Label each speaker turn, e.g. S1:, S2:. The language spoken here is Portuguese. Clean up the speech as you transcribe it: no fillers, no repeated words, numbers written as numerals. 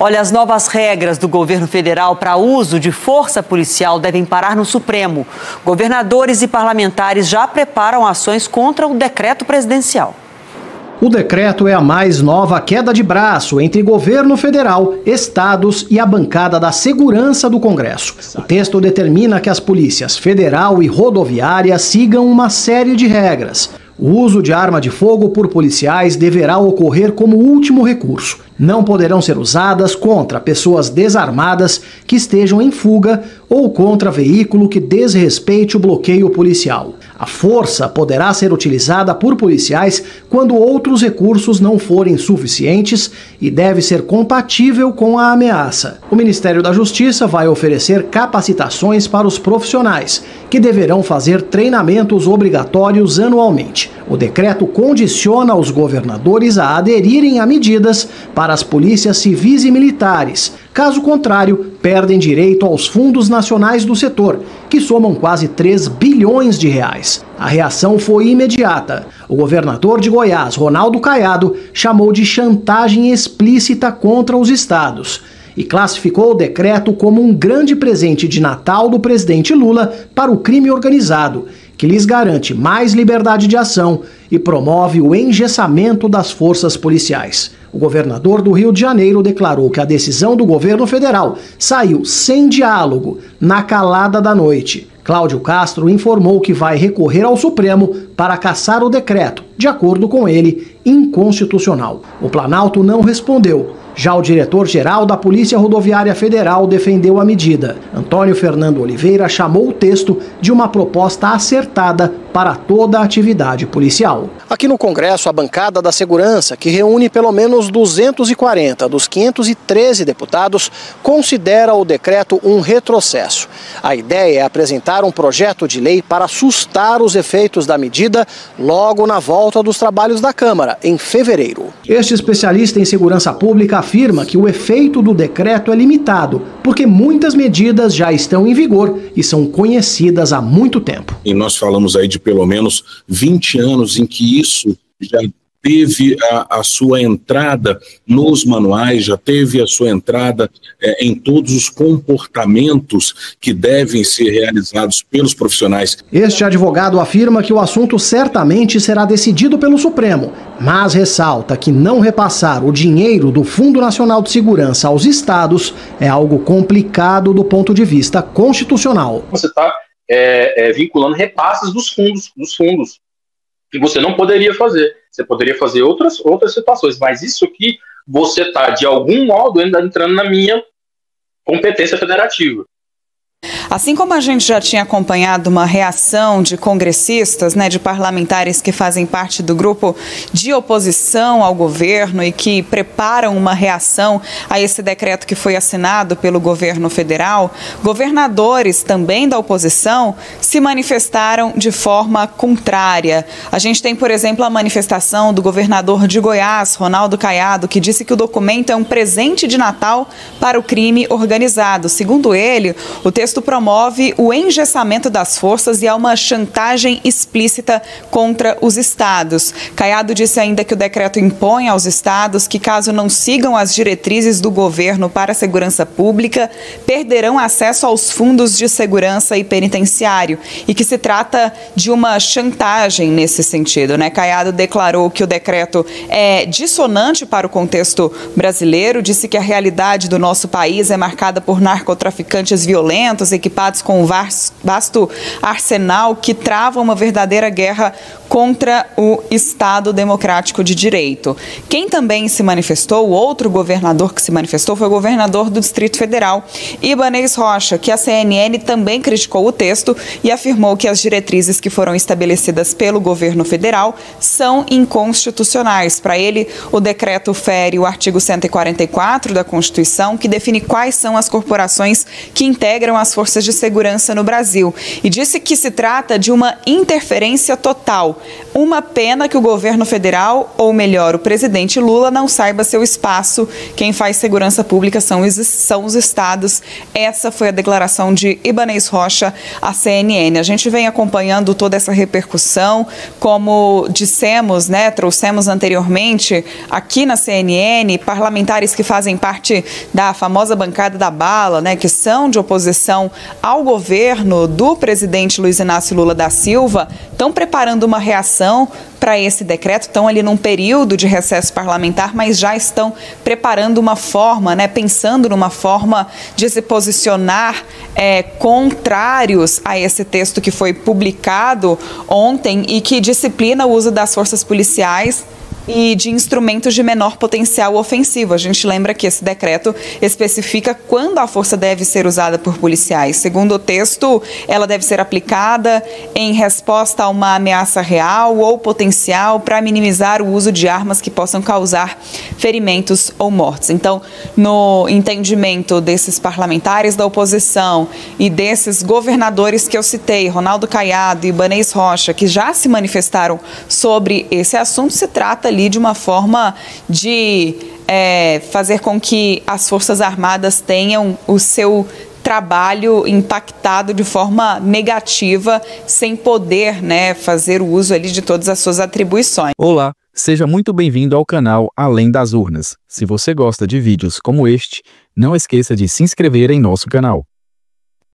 S1: Olha, as novas regras do governo federal para uso de força policial devem parar no Supremo. Governadores e parlamentares já preparam ações contra o decreto presidencial.
S2: O decreto é a mais nova queda de braço entre governo federal, estados e a bancada da segurança do Congresso. O texto determina que as polícias federal e rodoviária sigam uma série de regras. O uso de arma de fogo por policiais deverá ocorrer como último recurso. Não poderão ser usadas contra pessoas desarmadas que estejam em fuga ou contra veículo que desrespeite o bloqueio policial. A força poderá ser utilizada por policiais quando outros recursos não forem suficientes e deve ser compatível com a ameaça. O Ministério da Justiça vai oferecer capacitações para os profissionais, que deverão fazer treinamentos obrigatórios anualmente. O decreto condiciona os governadores a aderirem a medidas para as polícias civis e militares. Caso contrário, perdem direito aos fundos nacionais do setor, que somam quase 3 bilhões de reais. A reação foi imediata. O governador de Goiás, Ronaldo Caiado, chamou de chantagem explícita contra os estados e classificou o decreto como um grande presente de Natal do presidente Lula para o crime organizado, que lhes garante mais liberdade de ação e promove o engessamento das forças policiais. O governador do Rio de Janeiro declarou que a decisão do governo federal saiu sem diálogo, na calada da noite. Cláudio Castro informou que vai recorrer ao Supremo para cassar o decreto, de acordo com ele, inconstitucional. O Planalto não respondeu. Já o diretor-geral da Polícia Rodoviária Federal defendeu a medida. Antônio Fernando Oliveira chamou o texto de uma proposta acertada para toda a atividade policial. Aqui no Congresso, a bancada da segurança, que reúne pelo menos 240 dos 513 deputados, considera o decreto um retrocesso. A ideia é apresentar um projeto de lei para assustar os efeitos da medida logo na volta dos trabalhos da Câmara, em fevereiro. Este especialista em segurança pública afirma que o efeito do decreto é limitado, porque muitas medidas já estão em vigor e são conhecidas há muito tempo.
S3: E nós falamos aí de pelo menos 20 anos em que isso já teve a sua entrada nos manuais, já teve a sua entrada em todos os comportamentos que devem ser realizados pelos profissionais.
S2: Este advogado afirma que o assunto certamente será decidido pelo Supremo, mas ressalta que não repassar o dinheiro do Fundo Nacional de Segurança aos estados é algo complicado do ponto de vista constitucional.
S4: Você está vinculando repasses dos fundos, que você não poderia fazer. Você poderia fazer outras situações, mas isso aqui você está, de algum modo, ainda entrando na minha competência federativa.
S5: Assim como a gente já tinha acompanhado uma reação de congressistas, de parlamentares que fazem parte do grupo de oposição ao governo e que preparam uma reação a esse decreto que foi assinado pelo governo federal, governadores também da oposição se manifestaram de forma contrária. A gente tem, por exemplo, a manifestação do governador de Goiás, Ronaldo Caiado, que disse que o documento é um presente de Natal para o crime organizado. Segundo ele, o texto promove o engessamento das forças e há uma chantagem explícita contra os estados. Caiado disse ainda que o decreto impõe aos estados que, caso não sigam as diretrizes do governo para a segurança pública, perderão acesso aos fundos de segurança e penitenciário e que se trata de uma chantagem nesse sentido, Caiado declarou que o decreto é dissonante para o contexto brasileiro, disse que a realidade do nosso país é marcada por narcotraficantes violentos, equipados com um vasto arsenal que travam uma verdadeira guerra contra o Estado Democrático de Direito. Quem também se manifestou, o outro governador que se manifestou, foi o governador do Distrito Federal, Ibanez Rocha, que a CNN também criticou o texto e afirmou que as diretrizes que foram estabelecidas pelo governo federal são inconstitucionais. Para ele, o decreto fere o artigo 144 da Constituição, que define quais são as corporações que integram as forças de segurança no Brasil, e disse que se trata de uma interferência total Uma pena que o governo federal, ou melhor, o presidente Lula, não saiba seu espaço. Quem faz segurança pública são os estados. Essa foi a declaração de Ibanez Rocha à CNN. A gente vem acompanhando toda essa repercussão, como dissemos, né, trouxemos anteriormente aqui na CNN, parlamentares que fazem parte da famosa bancada da bala, né, que são de oposição ao governo do presidente Luiz Inácio Lula da Silva, estão preparando uma reação para esse decreto, estão ali num período de recesso parlamentar, mas já estão preparando uma forma, né, pensando numa forma de se posicionar contrários a esse texto que foi publicado ontem e que disciplina o uso das forças policiais e de instrumentos de menor potencial ofensivo. A gente lembra que esse decreto especifica quando a força deve ser usada por policiais. Segundo o texto, ela deve ser aplicada em resposta a uma ameaça real ou potencial para minimizar o uso de armas que possam causar ferimentos ou mortes. Então, no entendimento desses parlamentares da oposição e desses governadores que eu citei, Ronaldo Caiado e Ibanez Rocha, que já se manifestaram sobre esse assunto, se trata ali de uma forma de fazer com que as Forças Armadas tenham o seu trabalho impactado de forma negativa, sem poder, né, fazer o uso ali de todas as suas atribuições.
S6: Olá, seja muito bem-vindo ao canal Além das Urnas. Se você gosta de vídeos como este, não esqueça de se inscrever em nosso canal.